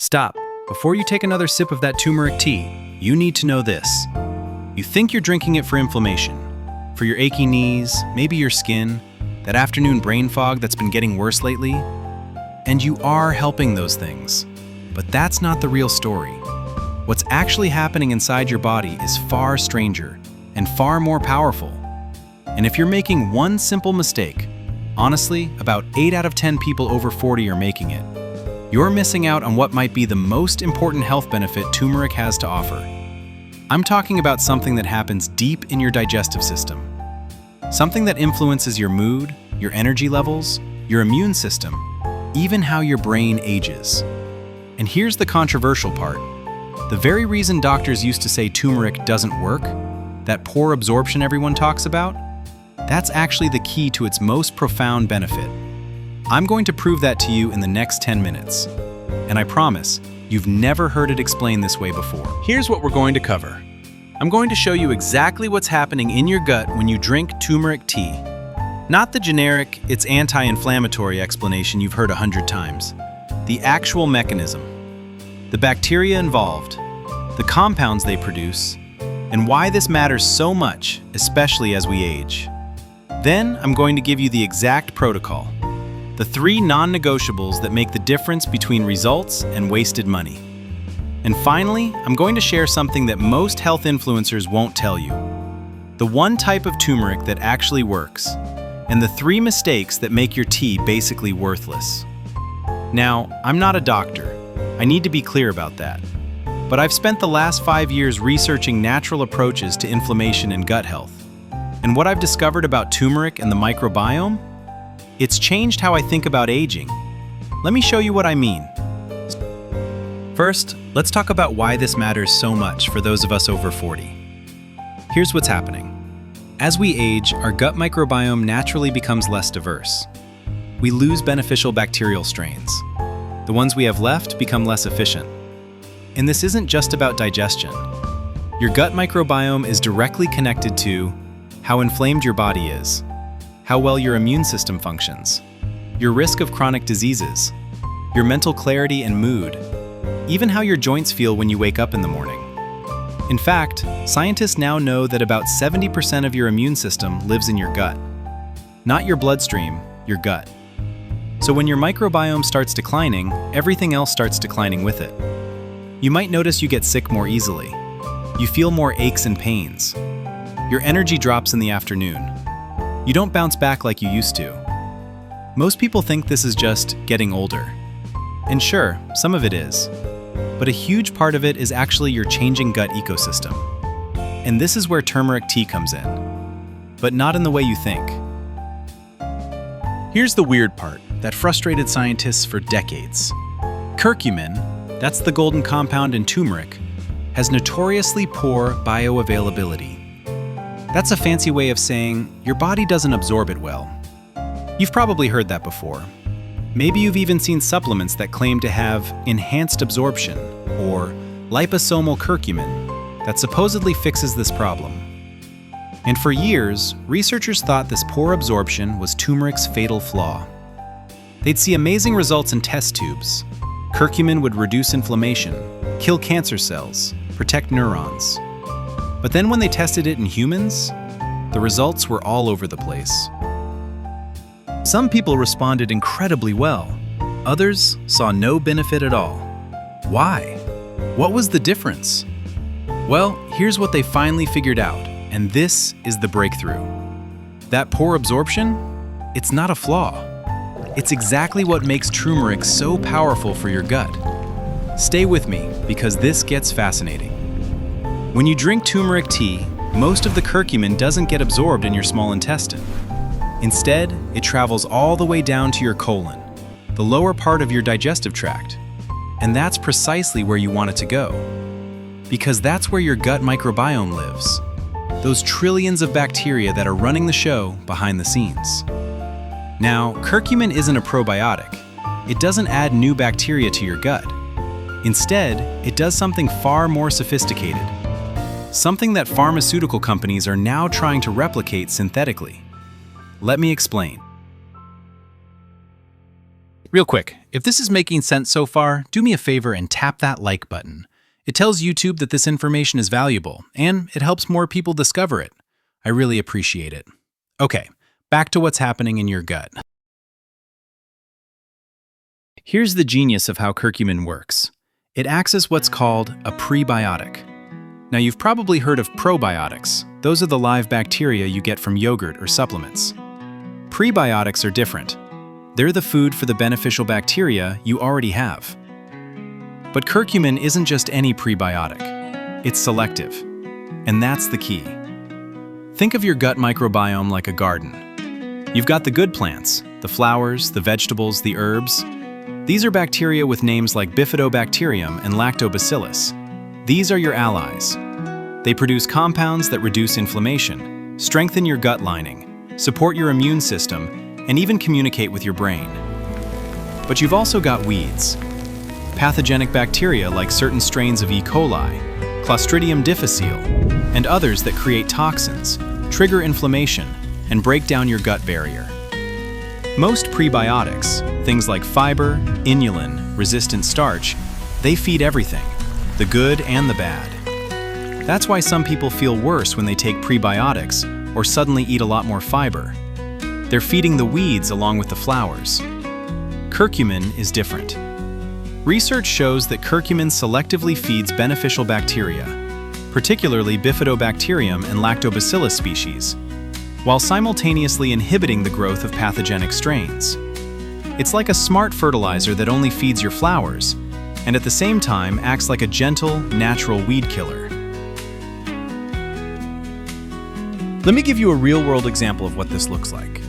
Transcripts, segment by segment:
Stop. Before you take another sip of that turmeric tea, you need to know this. You think you're drinking it for inflammation, for your achy knees, maybe your skin, that afternoon brain fog that's been getting worse lately. And you are helping those things. But that's not the real story. What's actually happening inside your body is far stranger and far more powerful. And if you're making one simple mistake, honestly, about 8 out of 10 people over 40 are making it. You're missing out on what might be the most important health benefit turmeric has to offer. I'm talking about something that happens deep in your digestive system. Something that influences your mood, your energy levels, your immune system, even how your brain ages. And here's the controversial part. The very reason doctors used to say turmeric doesn't work, that poor absorption everyone talks about, that's actually the key to its most profound benefit. I'm going to prove that to you in the next 10 minutes. And I promise, you've never heard it explained this way before. Here's what we're going to cover. I'm going to show you exactly what's happening in your gut when you drink turmeric tea. Not the generic, it's anti-inflammatory explanation you've heard 100 times. The actual mechanism. The bacteria involved, the compounds they produce, and why this matters so much, especially as we age. Then I'm going to give you the exact protocol. The 3 non-negotiables that make the difference between results and wasted money. And finally, I'm going to share something that most health influencers won't tell you. The one type of turmeric that actually works, and the 3 mistakes that make your tea basically worthless. Now, I'm not a doctor. I need to be clear about that. But I've spent the last 5 years researching natural approaches to inflammation and gut health. And what I've discovered about turmeric and the microbiome? It's changed how I think about aging. Let me show you what I mean. First, let's talk about why this matters so much for those of us over 40. Here's what's happening. As we age, our gut microbiome naturally becomes less diverse. We lose beneficial bacterial strains. The ones we have left become less efficient. And this isn't just about digestion. Your gut microbiome is directly connected to how inflamed your body is, how well your immune system functions, your risk of chronic diseases, your mental clarity and mood, even how your joints feel when you wake up in the morning. In fact, scientists now know that about 70% of your immune system lives in your gut. Not your bloodstream, your gut. So when your microbiome starts declining, everything else starts declining with it. You might notice you get sick more easily. You feel more aches and pains. Your energy drops in the afternoon. You don't bounce back like you used to. Most people think this is just getting older. And sure, some of it is. But a huge part of it is actually your changing gut ecosystem. And this is where turmeric tea comes in. But not in the way you think. Here's the weird part that frustrated scientists for decades. Curcumin, that's the golden compound in turmeric, has notoriously poor bioavailability. That's a fancy way of saying your body doesn't absorb it well. You've probably heard that before. Maybe you've even seen supplements that claim to have enhanced absorption or liposomal curcumin that supposedly fixes this problem. And for years, researchers thought this poor absorption was turmeric's fatal flaw. They'd see amazing results in test tubes. Curcumin would reduce inflammation, kill cancer cells, protect neurons. But then when they tested it in humans, the results were all over the place. Some people responded incredibly well. Others saw no benefit at all. Why? What was the difference? Well, here's what they finally figured out, and this is the breakthrough. That poor absorption? It's not a flaw. It's exactly what makes turmeric so powerful for your gut. Stay with me, because this gets fascinating. When you drink turmeric tea, most of the curcumin doesn't get absorbed in your small intestine. Instead, it travels all the way down to your colon, the lower part of your digestive tract. And that's precisely where you want it to go. Because that's where your gut microbiome lives. Those trillions of bacteria that are running the show behind the scenes. Now, curcumin isn't a probiotic. It doesn't add new bacteria to your gut. Instead, it does something far more sophisticated. Something that pharmaceutical companies are now trying to replicate synthetically. Let me explain. Real quick, If this is making sense so far, do me a favor and tap that like button. It tells YouTube that this information is valuable, and it helps more people discover it. I really appreciate it. Okay, back to what's happening in your gut. Here's the genius of how curcumin works. It acts as what's called a prebiotic. Now, you've probably heard of probiotics. Those are the live bacteria you get from yogurt or supplements. Prebiotics are different. They're the food for the beneficial bacteria you already have. But curcumin isn't just any prebiotic. It's selective. And that's the key. Think of your gut microbiome like a garden. You've got the good plants, the flowers, the vegetables, the herbs. These are bacteria with names like bifidobacterium and lactobacillus. These are your allies. They produce compounds that reduce inflammation, strengthen your gut lining, support your immune system, and even communicate with your brain. But you've also got weeds. Pathogenic bacteria like certain strains of E. coli, Clostridium difficile, and others that create toxins, trigger inflammation, and break down your gut barrier. Most prebiotics, things like fiber, inulin, resistant starch, they feed everything, the good and the bad. That's why some people feel worse when they take prebiotics or suddenly eat a lot more fiber. They're feeding the weeds along with the flowers. Curcumin is different. Research shows that curcumin selectively feeds beneficial bacteria, particularly bifidobacterium and lactobacillus species, while simultaneously inhibiting the growth of pathogenic strains. It's like a smart fertilizer that only feeds your flowers, and at the same time acts like a gentle, natural weed killer. Let me give you a real-world example of what this looks like.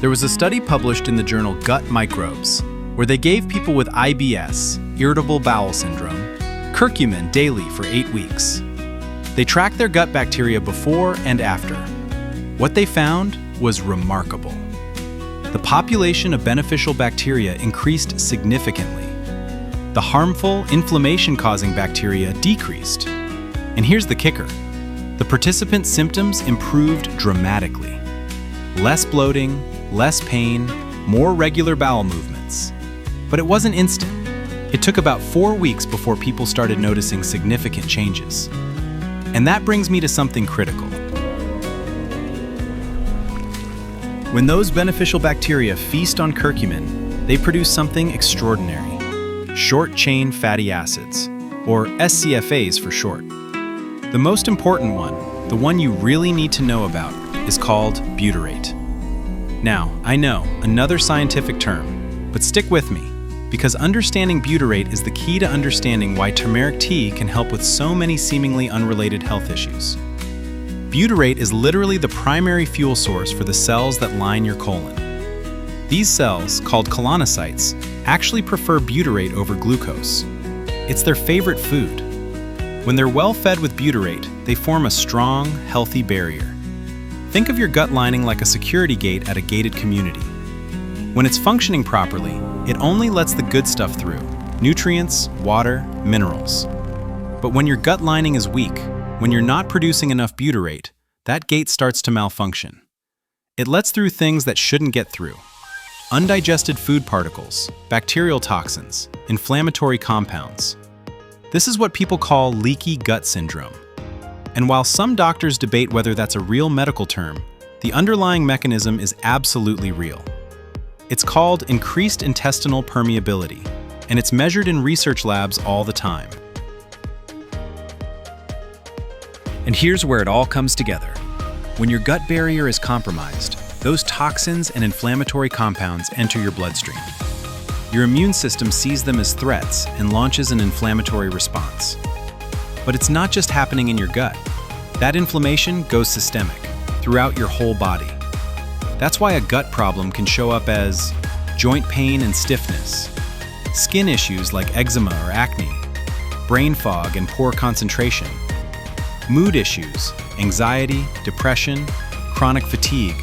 There was a study published in the journal Gut Microbes, where they gave people with IBS, irritable bowel syndrome, curcumin daily for 8 weeks. They tracked their gut bacteria before and after. What they found was remarkable. The population of beneficial bacteria increased significantly. The harmful, inflammation-causing bacteria decreased. And here's the kicker. The participants' symptoms improved dramatically. Less bloating, less pain, more regular bowel movements. But it wasn't instant. It took about 4 weeks before people started noticing significant changes. And that brings me to something critical. When those beneficial bacteria feast on curcumin, they produce something extraordinary. Short-chain fatty acids, or SCFAs for short. The most important one, the one you really need to know about, is called butyrate. Now, I know, another scientific term, but stick with me, because understanding butyrate is the key to understanding why turmeric tea can help with so many seemingly unrelated health issues. Butyrate is literally the primary fuel source for the cells that line your colon. These cells, called colonocytes, actually prefer butyrate over glucose. It's their favorite food. When they're well fed with butyrate, they form a strong, healthy barrier. Think of your gut lining like a security gate at a gated community. When it's functioning properly, it only lets the good stuff through: nutrients, water, minerals. But when your gut lining is weak, when you're not producing enough butyrate, that gate starts to malfunction. It lets through things that shouldn't get through. Undigested food particles, bacterial toxins, inflammatory compounds. This is what people call leaky gut syndrome. And while some doctors debate whether that's a real medical term, the underlying mechanism is absolutely real. It's called increased intestinal permeability, and it's measured in research labs all the time. And here's where it all comes together. When your gut barrier is compromised, those toxins and inflammatory compounds enter your bloodstream. Your immune system sees them as threats and launches an inflammatory response. But it's not just happening in your gut. That inflammation goes systemic, throughout your whole body. That's why a gut problem can show up as joint pain and stiffness, skin issues like eczema or acne, brain fog and poor concentration, mood issues, anxiety, depression, chronic fatigue,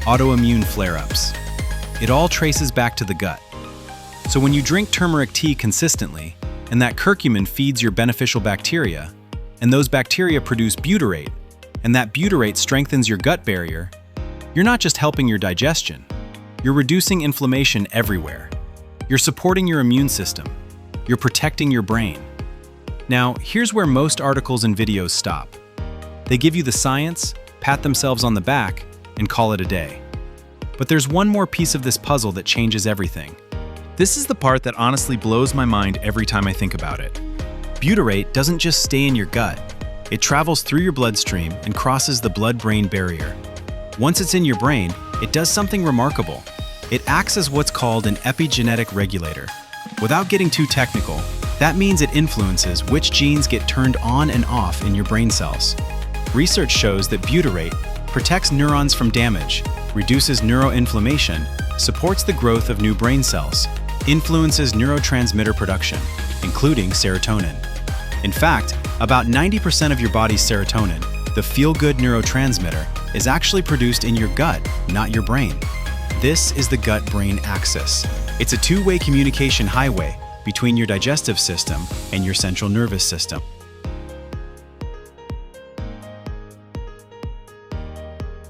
autoimmune flare-ups. It all traces back to the gut. So when you drink turmeric tea consistently, and that curcumin feeds your beneficial bacteria, and those bacteria produce butyrate, and that butyrate strengthens your gut barrier, you're not just helping your digestion, you're reducing inflammation everywhere. You're supporting your immune system. You're protecting your brain. Now, here's where most articles and videos stop. They give you the science, pat themselves on the back, and call it a day. But there's one more piece of this puzzle that changes everything. This is the part that honestly blows my mind every time I think about it. Butyrate doesn't just stay in your gut. It travels through your bloodstream and crosses the blood-brain barrier. Once it's in your brain, it does something remarkable. It acts as what's called an epigenetic regulator. Without getting too technical, that means it influences which genes get turned on and off in your brain cells. Research shows that butyrate protects neurons from damage, reduces neuroinflammation, supports the growth of new brain cells, influences neurotransmitter production, including serotonin. In fact, about 90% of your body's serotonin, the feel-good neurotransmitter, is actually produced in your gut, not your brain. This is the gut-brain axis. It's a two-way communication highway between your digestive system and your central nervous system.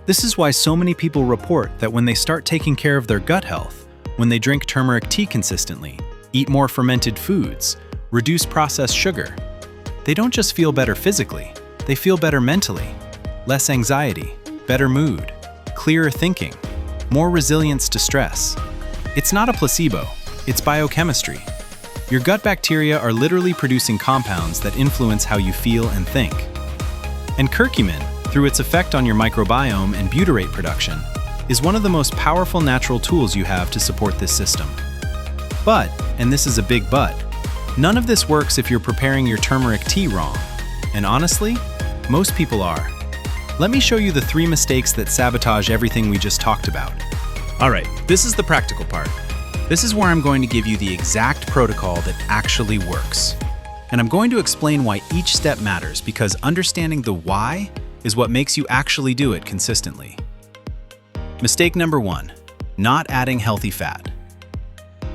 This is why so many people report that when they start taking care of their gut health, when they drink turmeric tea consistently, eat more fermented foods, reduce processed sugar, they don't just feel better physically, they feel better mentally. Less anxiety, better mood, clearer thinking, more resilience to stress. It's not a placebo, it's biochemistry. Your gut bacteria are literally producing compounds that influence how you feel and think. And curcumin, through its effect on your microbiome and butyrate production, is one of the most powerful natural tools you have to support this system. But, and this is a big but, none of this works if you're preparing your turmeric tea wrong. And honestly, most people are. Let me show you the 3 mistakes that sabotage everything we just talked about. Alright, this is the practical part. This is where I'm going to give you the exact protocol that actually works. And I'm going to explain why each step matters, because understanding the why is what makes you actually do it consistently. Mistake number 1, not adding healthy fat.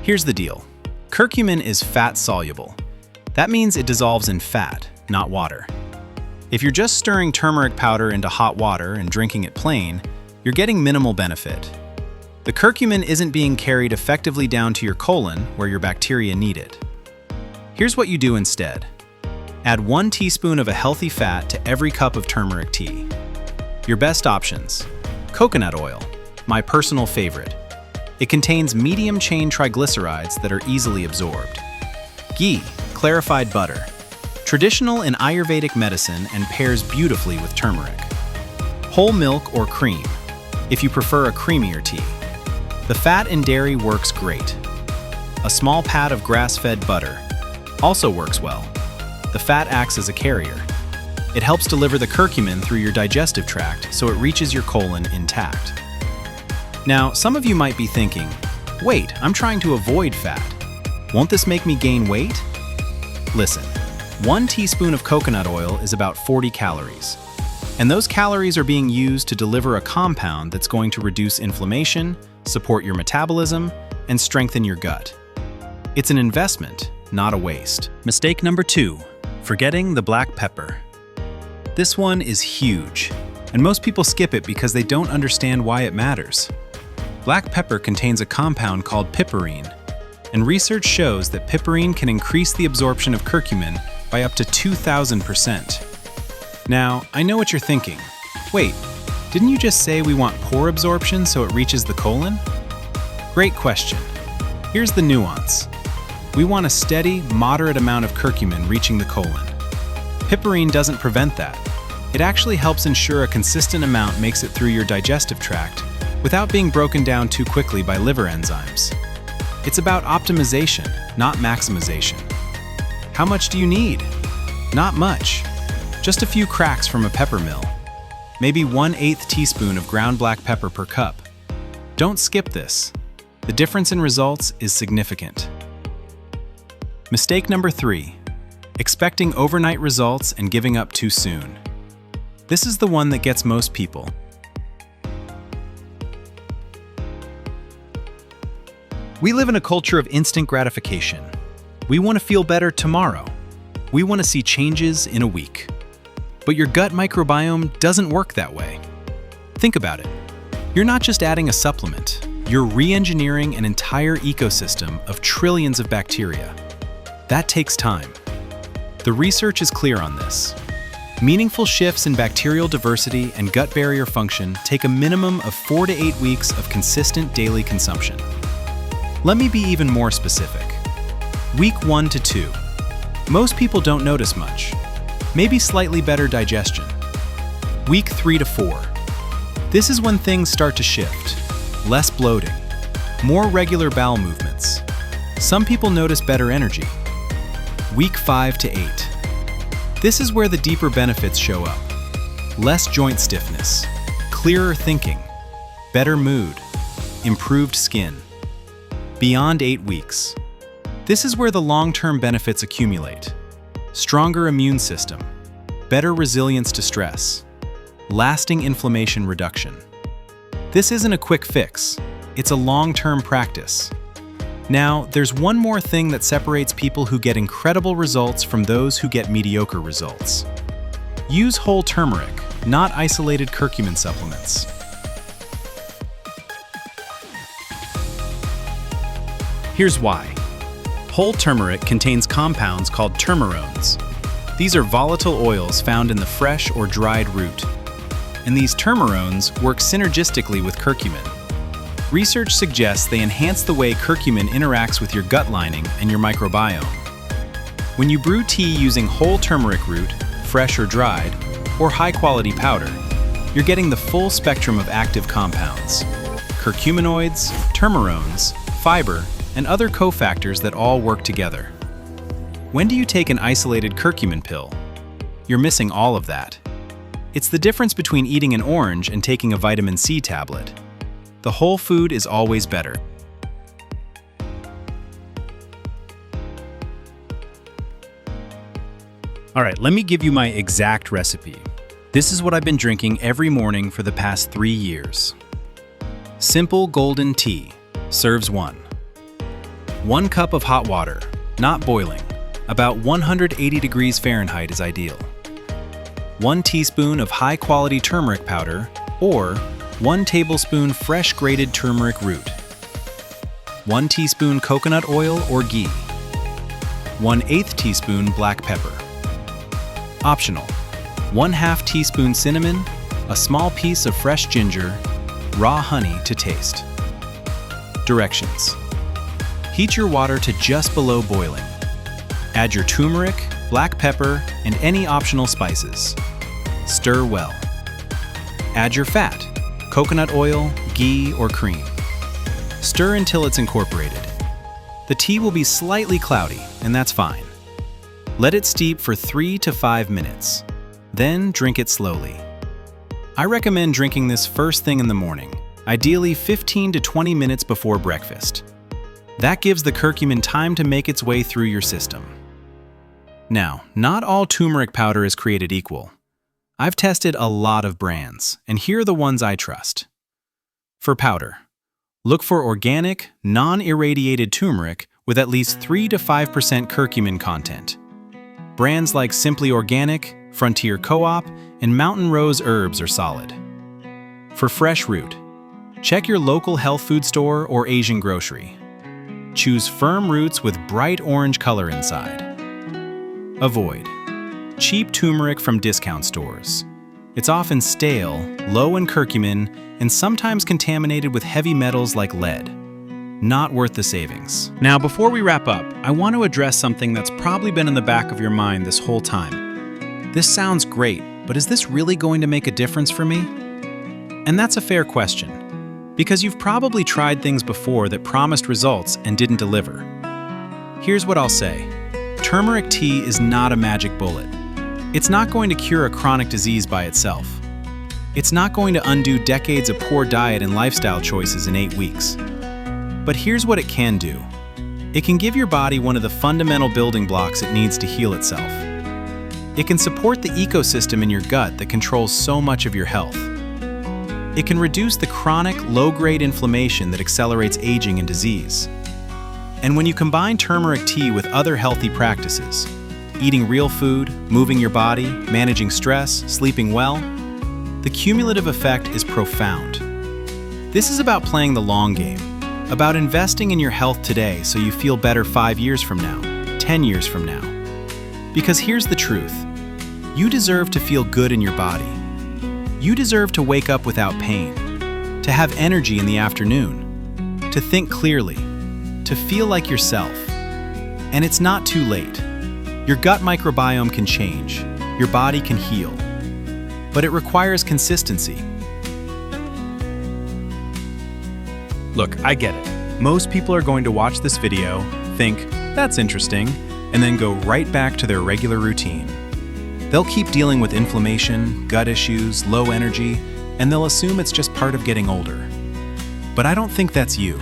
Here's the deal. Curcumin is fat soluble. That means it dissolves in fat, not water. If you're just stirring turmeric powder into hot water and drinking it plain, you're getting minimal benefit. The curcumin isn't being carried effectively down to your colon where your bacteria need it. Here's what you do instead. Add 1 teaspoon of a healthy fat to every cup of turmeric tea. Your best options: coconut oil, my personal favorite. It contains medium-chain triglycerides that are easily absorbed. Ghee, clarified butter. Traditional in Ayurvedic medicine and pairs beautifully with turmeric. Whole milk or cream, if you prefer a creamier tea. The fat in dairy works great. A small pat of grass-fed butter also works well. The fat acts as a carrier. It helps deliver the curcumin through your digestive tract so it reaches your colon intact. Now, some of you might be thinking, wait, I'm trying to avoid fat. Won't this make me gain weight? Listen, 1 teaspoon of coconut oil is about 40 calories. And those calories are being used to deliver a compound that's going to reduce inflammation, support your metabolism, and strengthen your gut. It's an investment, not a waste. Mistake number 2, forgetting the black pepper. This one is huge, and most people skip it because they don't understand why it matters. Black pepper contains a compound called piperine, and research shows that piperine can increase the absorption of curcumin by up to 2,000%. Now, I know what you're thinking. Wait, didn't you just say we want poor absorption so it reaches the colon? Great question. Here's the nuance. We want a steady, moderate amount of curcumin reaching the colon. Piperine doesn't prevent that. It actually helps ensure a consistent amount makes it through your digestive tract without being broken down too quickly by liver enzymes. It's about optimization, not maximization. How much do you need? Not much. Just a few cracks from a pepper mill. Maybe 1/8 teaspoon of ground black pepper per cup. Don't skip this. The difference in results is significant. Mistake number 3, expecting overnight results and giving up too soon. This is the one that gets most people. We live in a culture of instant gratification. We want to feel better tomorrow. We want to see changes in a week. But your gut microbiome doesn't work that way. Think about it. You're not just adding a supplement. You're re-engineering an entire ecosystem of trillions of bacteria. That takes time. The research is clear on this. Meaningful shifts in bacterial diversity and gut barrier function take a minimum of 4 to 8 weeks of consistent daily consumption. Let me be even more specific. Week 1 to 2. Most people don't notice much. Maybe slightly better digestion. Week 3 to 4. This is when things start to shift. Less bloating. More regular bowel movements. Some people notice better energy. Week 5 to 8. This is where the deeper benefits show up. Less joint stiffness, clearer thinking, better mood, improved skin. Beyond 8 weeks. This is where the long-term benefits accumulate. Stronger immune system, better resilience to stress, lasting inflammation reduction. This isn't a quick fix, it's a long-term practice. Now, there's one more thing that separates people who get incredible results from those who get mediocre results. Use whole turmeric, not isolated curcumin supplements. Here's why. Whole turmeric contains compounds called termerones. These are volatile oils found in the fresh or dried root. And these termerones work synergistically with curcumin. Research suggests they enhance the way curcumin interacts with your gut lining and your microbiome. When you brew tea using whole turmeric root, fresh or dried, or high-quality powder, you're getting the full spectrum of active compounds: curcuminoids, termerones, fiber, and other cofactors that all work together. When do you take an isolated curcumin pill? You're missing all of that. It's the difference between eating an orange and taking a vitamin C tablet. The whole food is always better. All right, let me give you my exact recipe. This is what I've been drinking every morning for the past 3 years. Simple golden tea. Serves 1. 1 cup of hot water, not boiling. About 180 degrees Fahrenheit is ideal. 1 teaspoon of high-quality turmeric powder, or 1 tablespoon fresh grated turmeric root. 1 teaspoon coconut oil or ghee. 1/8 teaspoon black pepper. Optional. 1/2 teaspoon cinnamon, a small piece of fresh ginger, raw honey to taste. Directions. Heat your water to just below boiling. Add your turmeric, black pepper, and any optional spices. Stir well. Add your fat, coconut oil, ghee, or cream. Stir until it's incorporated. The tea will be slightly cloudy, and that's fine. Let it steep for 3 to 5 minutes. Then drink it slowly. I recommend drinking this first thing in the morning, ideally 15 to 20 minutes before breakfast. That gives the curcumin time to make its way through your system. Now, not all turmeric powder is created equal. I've tested a lot of brands, and here are the ones I trust. For powder, look for organic, non-irradiated turmeric with at least 3 to 5% curcumin content. Brands like Simply Organic, Frontier Co-op, and Mountain Rose Herbs are solid. For fresh root, check your local health food store or Asian grocery. Choose firm roots with bright orange color inside. Avoid cheap turmeric from discount stores. It's often stale, low in curcumin, and sometimes contaminated with heavy metals like lead. Not worth the savings. Now, before we wrap up, I want to address something that's probably been in the back of your mind this whole time. This sounds great, but is this really going to make a difference for me? And that's a fair question, because you've probably tried things before that promised results and didn't deliver. Here's what I'll say. Turmeric tea is not a magic bullet. It's not going to cure a chronic disease by itself. It's not going to undo decades of poor diet and lifestyle choices in 8 weeks. But here's what it can do. It can give your body one of the fundamental building blocks it needs to heal itself. It can support the ecosystem in your gut that controls so much of your health. It can reduce the chronic, low-grade inflammation that accelerates aging and disease. And when you combine turmeric tea with other healthy practices, eating real food, moving your body, managing stress, sleeping well, the cumulative effect is profound. This is about playing the long game, about investing in your health today so you feel better 5 years from now, 10 years from now. Because here's the truth. You deserve to feel good in your body. You deserve to wake up without pain, to have energy in the afternoon, to think clearly, to feel like yourself. And it's not too late. Your gut microbiome can change, your body can heal, but it requires consistency. Look, I get it. Most people are going to watch this video, think, that's interesting, and then go right back to their regular routine. They'll keep dealing with inflammation, gut issues, low energy, and they'll assume it's just part of getting older. But I don't think that's you.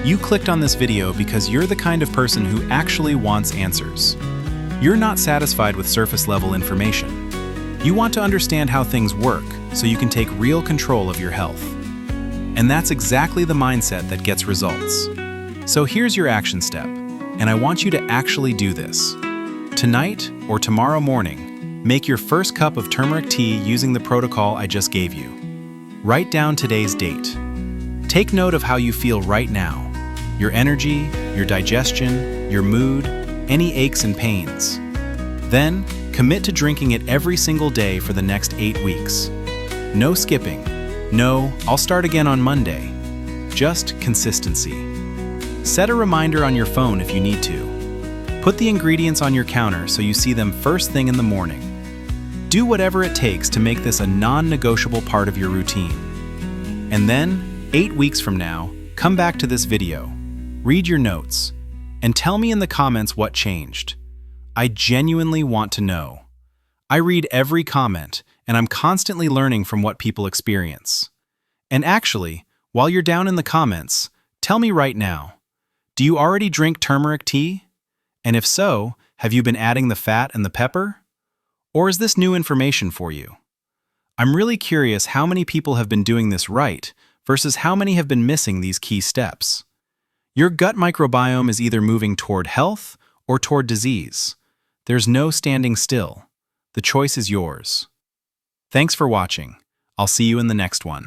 You clicked on this video because you're the kind of person who actually wants answers. You're not satisfied with surface-level information. You want to understand how things work so you can take real control of your health. And that's exactly the mindset that gets results. So here's your action step, and I want you to actually do this. Tonight or tomorrow morning, make your first cup of turmeric tea using the protocol I just gave you. Write down today's date. Take note of how you feel right now. Your energy, your digestion, your mood, any aches and pains. Then, commit to drinking it every single day for the next 8 weeks. No skipping. No, I'll start again on Monday. Just consistency. Set a reminder on your phone if you need to. Put the ingredients on your counter so you see them first thing in the morning. Do whatever it takes to make this a non-negotiable part of your routine. And then, 8 weeks from now, come back to this video, read your notes, and tell me in the comments what changed. I genuinely want to know. I read every comment, and I'm constantly learning from what people experience. And actually, while you're down in the comments, tell me right now, do you already drink turmeric tea? And if so, have you been adding the fat and the pepper? Or is this new information for you? I'm really curious how many people have been doing this right versus how many have been missing these key steps. Your gut microbiome is either moving toward health or toward disease. There's no standing still. The choice is yours. Thanks for watching. I'll see you in the next one.